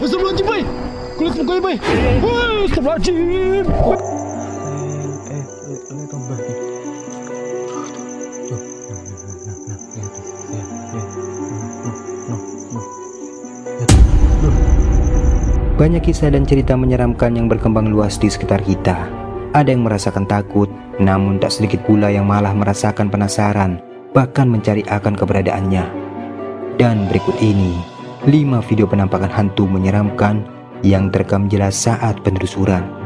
Astagfirullahaladzim, bay. Kulit mukanya, bay. Astagfirullahaladzim. Lihat tombak nih. Tuh. Banyak kisah dan cerita menyeramkan yang berkembang luas di sekitar kita. Ada yang merasakan takut, namun tak sedikit pula yang malah merasakan penasaran, bahkan mencari akan keberadaannya. Dan berikut ini 5 video penampakan hantu menyeramkan yang terekam jelas saat penelusuran.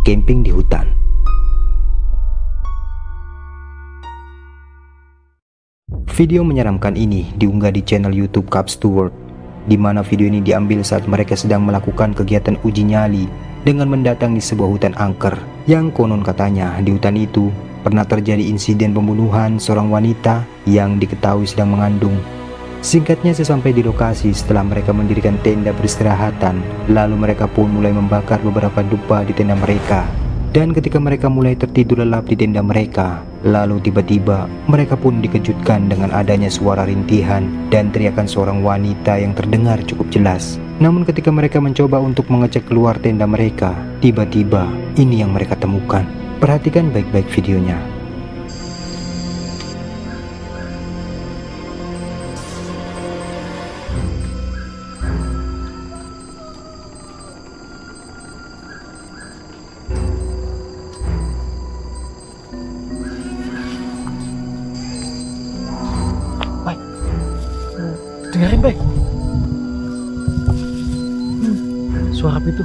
Camping di hutan. Video menyeramkan ini diunggah di channel YouTube Cubs to World, di mana video ini diambil saat mereka sedang melakukan kegiatan uji nyali dengan mendatangi sebuah hutan angker yang konon katanya di hutan itu pernah terjadi insiden pembunuhan seorang wanita yang diketahui sedang mengandung. Singkatnya, sesampai di lokasi setelah mereka mendirikan tenda peristirahatan, lalu mereka pun mulai membakar beberapa dupa di tenda mereka. Dan ketika mereka mulai tertidur lelap di tenda mereka, lalu tiba-tiba mereka pun dikejutkan dengan adanya suara rintihan dan teriakan seorang wanita yang terdengar cukup jelas. Namun ketika mereka mencoba untuk mengecek keluar tenda mereka, tiba-tiba ini yang mereka temukan. Perhatikan baik-baik videonya. Dengerin, bay. Suara apa itu?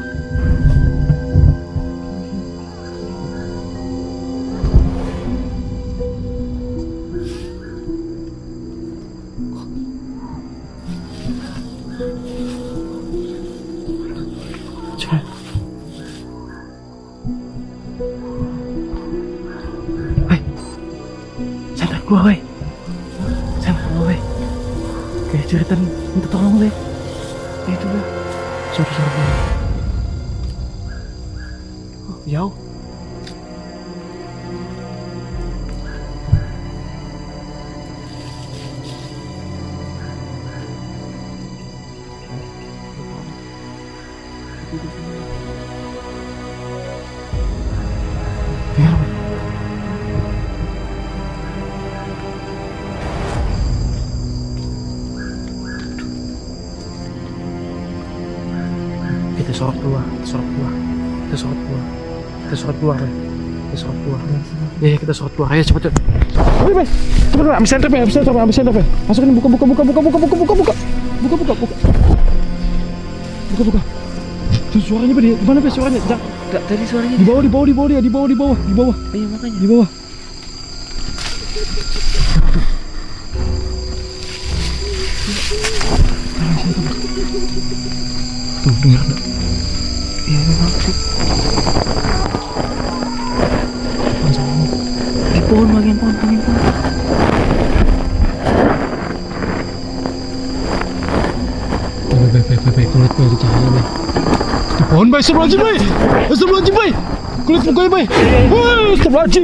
Bay, santai keluar, bay. Kayak cerita minta tolong, deh. Itu dah. Suara-suara. Oh, jauh. Dengar, bay. Kita sorot keluar. Ya, kita sorot keluar. Ayo cepet. Cepet, ambil senter, Bay. Masukin, buka. Tuh suaranya, Bay. Di mana, Bay, suaranya? Enggak, tadi suaranya di bawah. Iya, makanya. Di bawah. Tuh, dengar enggak? Iya, memang sih. Di pohon, bagian pohon. Bay, kulit, Bay, cahaya, Bay. Di pohon, Bay, astagfirullahaladzim, Bay. Kulit mukanya, Bay. Astagfirullahaladzim.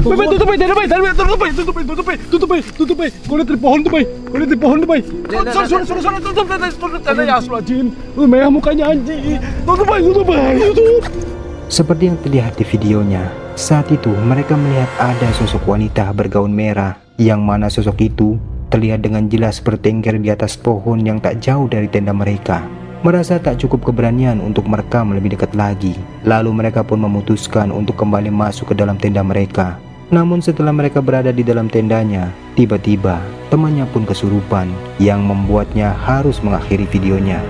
Bay, tutup, Bay, tutup, Bay. Kulit di pohon tuh, Bay. Suara, tutup. Ya, astagfirullahaladzim. Merah mukanya, anjing. Tutup, Bay. Seperti yang terlihat di videonya, saat itu mereka melihat ada sosok wanita bergaun merah, yang mana sosok itu terlihat dengan jelas bertengger di atas pohon yang tak jauh dari tenda mereka. Merasa tak cukup keberanian untuk merekam lebih dekat lagi, lalu mereka pun memutuskan untuk kembali masuk ke dalam tenda mereka. Namun setelah mereka berada di dalam tendanya, tiba-tiba temannya pun kesurupan, yang membuatnya harus mengakhiri videonya.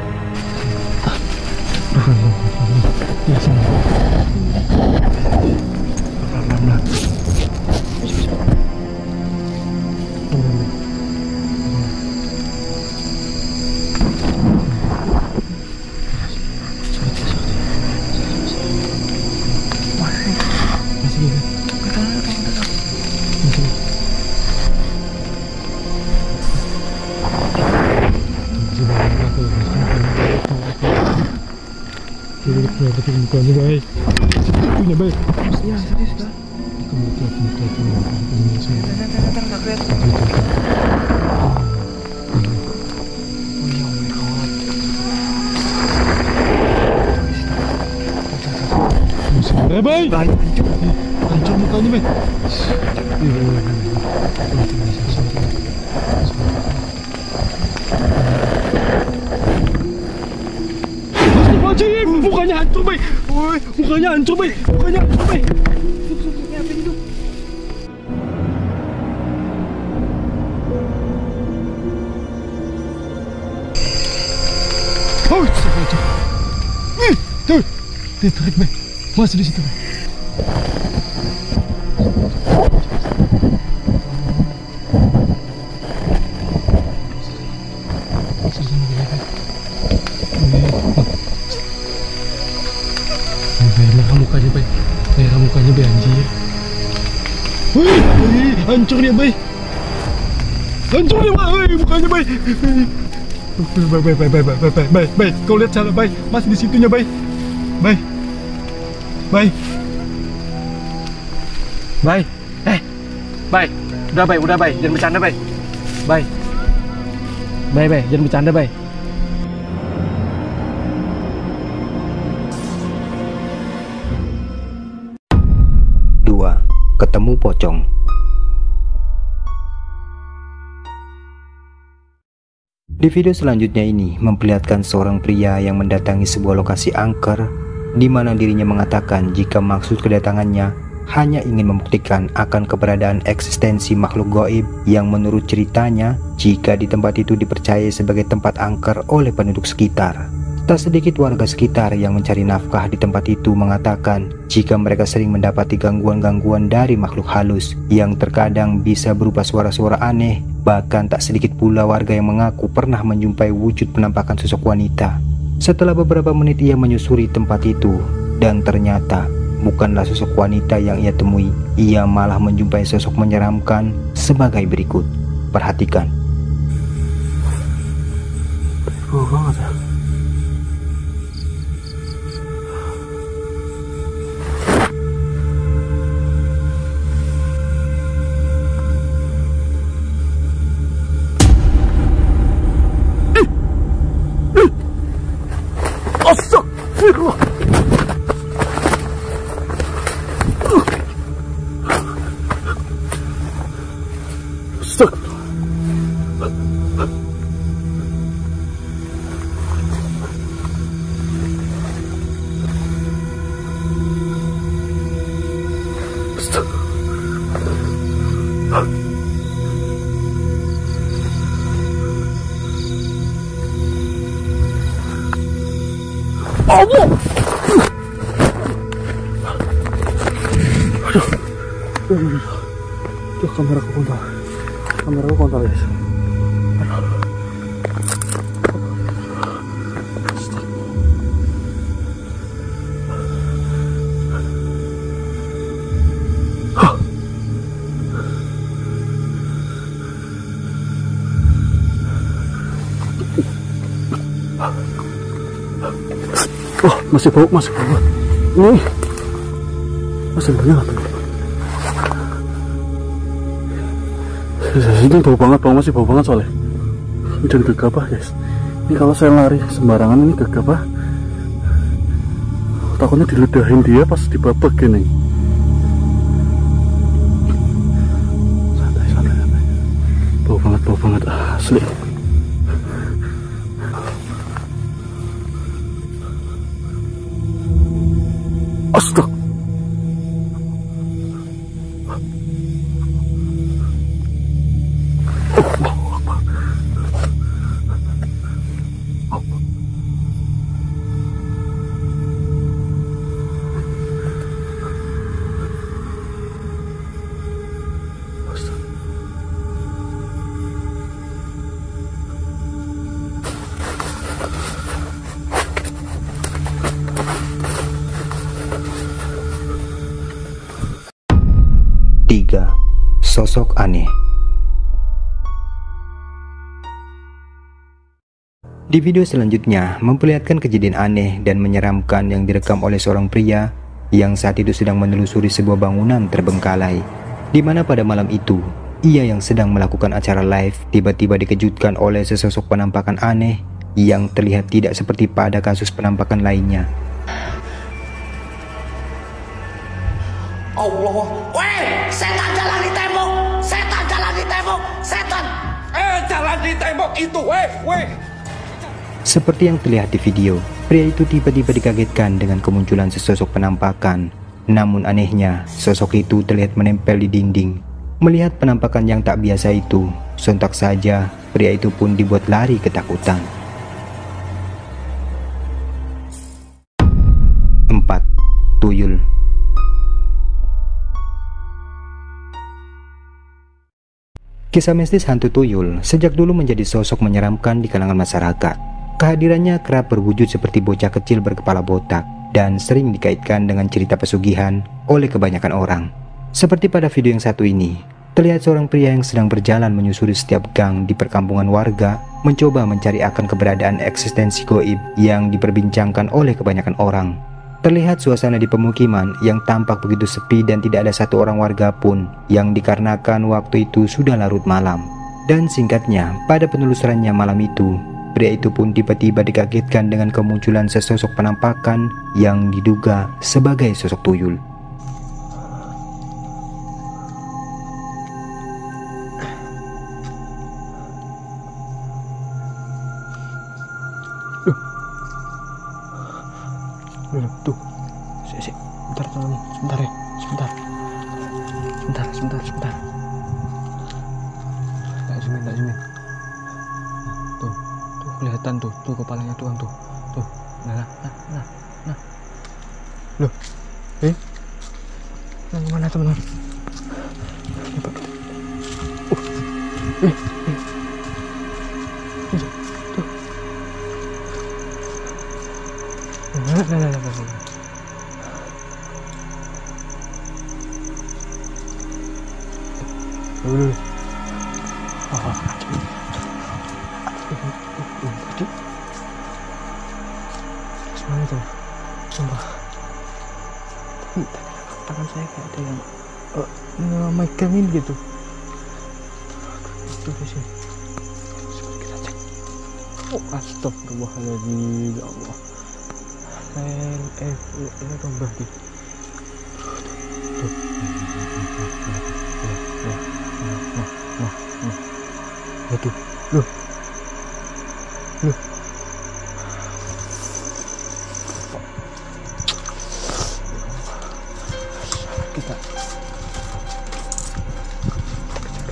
Lihat mukanya bay. Situnya bay. Iya, serius kan? Muka. Ntar nggak kelihatan. Oh iya, oh my god. Musuh bay. Hancur mukanya bay. Astagfirullahaladzim, mukanya hancur bay. Woi, mukanya hancur bay. Oh, astagfirullahaladzim. Tuh, ditarik bay. Masih di situ bay. Merah mukanya bay anjir. Wih, hancur dia bay. Mukanya bay. Bay, kau lihat cara bay, masih di situnya bay. Bay, udah bay, jangan bercanda bay. Bay, jangan bercanda bay. Ketemu pocong. Di video selanjutnya ini memperlihatkan seorang pria yang mendatangi sebuah lokasi angker di mana dirinya mengatakan jika maksud kedatangannya hanya ingin membuktikan akan keberadaan eksistensi makhluk gaib yang menurut ceritanya jika di tempat itu dipercaya sebagai tempat angker oleh penduduk sekitar. Tak sedikit warga sekitar yang mencari nafkah di tempat itu mengatakan jika mereka sering mendapati gangguan-gangguan dari makhluk halus yang terkadang bisa berupa suara-suara aneh. Bahkan tak sedikit pula warga yang mengaku pernah menjumpai wujud penampakan sosok wanita. Setelah beberapa menit ia menyusuri tempat itu dan ternyata bukanlah sosok wanita yang ia temui. Ia malah menjumpai sosok menyeramkan sebagai berikut. Perhatikan. Oh banget ya. Astagfirullah. Allah. Aduh, kameraku kontol guys. Oh, masih bau. Ini masih banyak apa? Ini bau banget, masih bau banget soalnya. Ini dan gegabah guys. Ini kalau saya lari sembarangan ini gegabah. Takutnya diludahin dia pas dibabek gini. Santai. Bau banget asli. Astaga. Sosok aneh. Di video selanjutnya memperlihatkan kejadian aneh dan menyeramkan yang direkam oleh seorang pria yang saat itu sedang menelusuri sebuah bangunan terbengkalai, di mana pada malam itu ia yang sedang melakukan acara live tiba-tiba dikejutkan oleh sesosok penampakan aneh yang terlihat tidak seperti pada kasus penampakan lainnya. Allah, weh, setan jalan di tembok, setan jalan di tembok, setan, jalan di tembok itu, weh. Seperti yang terlihat di video, pria itu tiba-tiba dikagetkan dengan kemunculan sesosok penampakan. Namun anehnya, sosok itu terlihat menempel di dinding. Melihat penampakan yang tak biasa itu, sontak saja pria itu pun dibuat lari ketakutan. 4. Tuyul. Kisah mistis hantu tuyul sejak dulu menjadi sosok menyeramkan di kalangan masyarakat. Kehadirannya kerap berwujud seperti bocah kecil berkepala botak dan sering dikaitkan dengan cerita pesugihan oleh kebanyakan orang. Seperti pada video yang satu ini, terlihat seorang pria yang sedang berjalan menyusuri setiap gang di perkampungan warga, mencoba mencari akan keberadaan eksistensi gaib yang diperbincangkan oleh kebanyakan orang. Terlihat suasana di pemukiman yang tampak begitu sepi dan tidak ada satu orang warga pun, yang dikarenakan waktu itu sudah larut malam. Dan singkatnya, pada penelusurannya malam itu, pria itu pun tiba-tiba dikagetkan dengan kemunculan sesosok penampakan yang diduga sebagai sosok tuyul. Tuh, bentar teman, sebentar ya, sebentar. Tak zoom. Tuh, kelihatan tuh kepalanya tuh, nah. Loh, yang mana teman? Nah. Semuanya tuh, sumpah. Tapi tangan saya kayak ada yang megang gitu. Itu di sini. Kita cek. Oh, astagfirullahaladzim, ya Allah. Tambah di. Tuh. Loh. Kita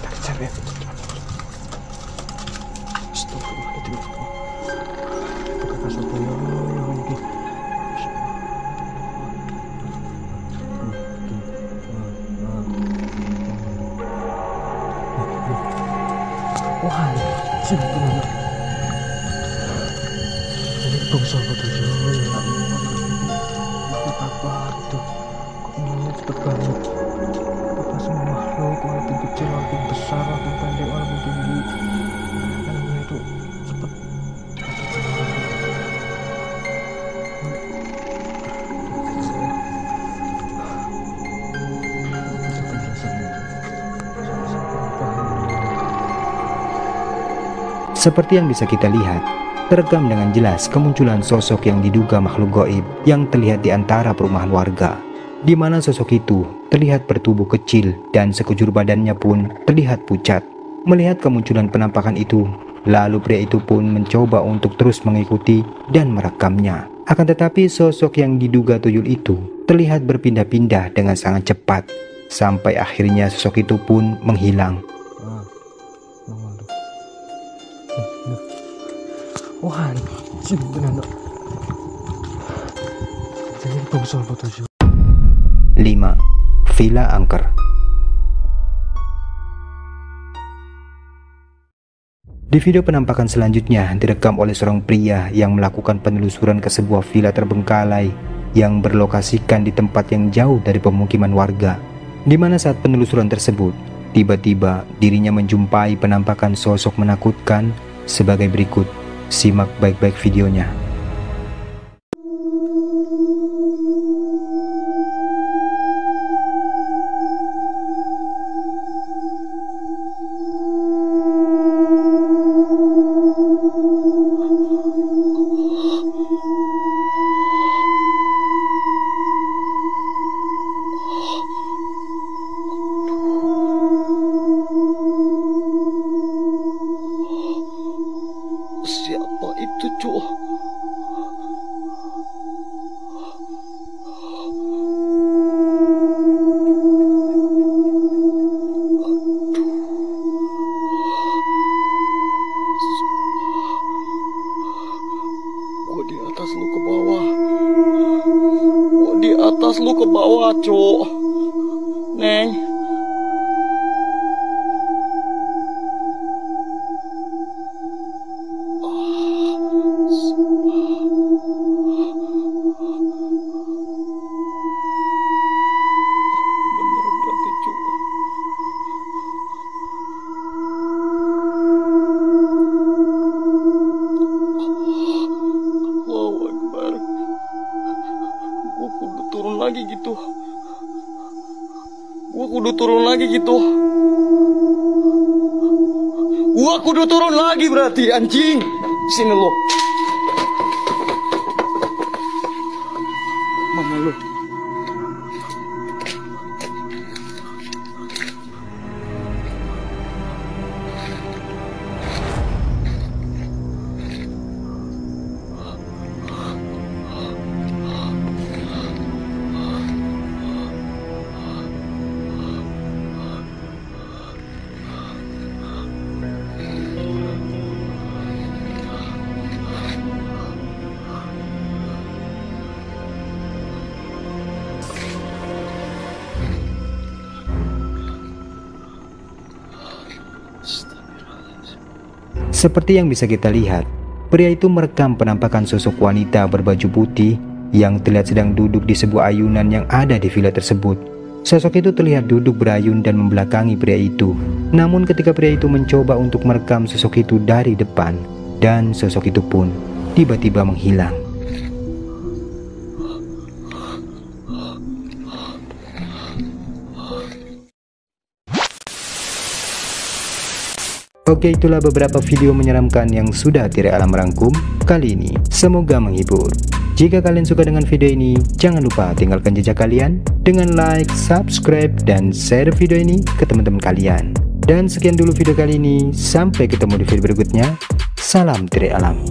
kejar ya. Astagfirullahaladzim. Bukan kasar lagi. Wah, benar. Ini bangsa apa tuh? Apa tuh? Kok ini cepet banget? Apa semua makhluk, walaupun kecil, walaupun besar, walaupun pendek, walaupun tinggi, karena itu cepet. Seperti yang bisa kita lihat, terekam dengan jelas kemunculan sosok yang diduga makhluk gaib yang terlihat di antara perumahan warga, di mana sosok itu terlihat bertubuh kecil dan sekujur badannya pun terlihat pucat. Melihat kemunculan penampakan itu, lalu pria itu pun mencoba untuk terus mengikuti dan merekamnya. Akan tetapi sosok yang diduga tuyul itu terlihat berpindah-pindah dengan sangat cepat, sampai akhirnya sosok itu pun menghilang. Wah, benar. Jadi bangsa apa tuh? 5. Villa Angker. Di video penampakan selanjutnya direkam oleh seorang pria yang melakukan penelusuran ke sebuah villa terbengkalai yang berlokasikan di tempat yang jauh dari pemukiman warga, di mana saat penelusuran tersebut tiba-tiba dirinya menjumpai penampakan sosok menakutkan sebagai berikut. Simak baik-baik videonya. Siapa itu, Cuk? Gua di atas lu ke bawah. Gua di atas lu ke bawah, Cuk. Neng. Bener berarti, Cuk. Allahu Akbar. Gua kudu turun lagi gitu. Gua kudu turun lagi berarti, anjing. Sini lo. Mana lo? Seperti yang bisa kita lihat, pria itu merekam penampakan sosok wanita berbaju putih yang terlihat sedang duduk di sebuah ayunan yang ada di villa tersebut. Sosok itu terlihat duduk berayun dan membelakangi pria itu. Namun ketika pria itu mencoba untuk merekam sosok itu dari depan, dan sosok itu pun tiba-tiba menghilang. Oke, itulah beberapa video menyeramkan yang sudah Tirai Alam rangkum kali ini. Semoga menghibur. Jika kalian suka dengan video ini, jangan lupa tinggalkan jejak kalian dengan like, subscribe, dan share video ini ke teman-teman kalian. Dan sekian dulu video kali ini, sampai ketemu di video berikutnya. Salam Tirai Alam.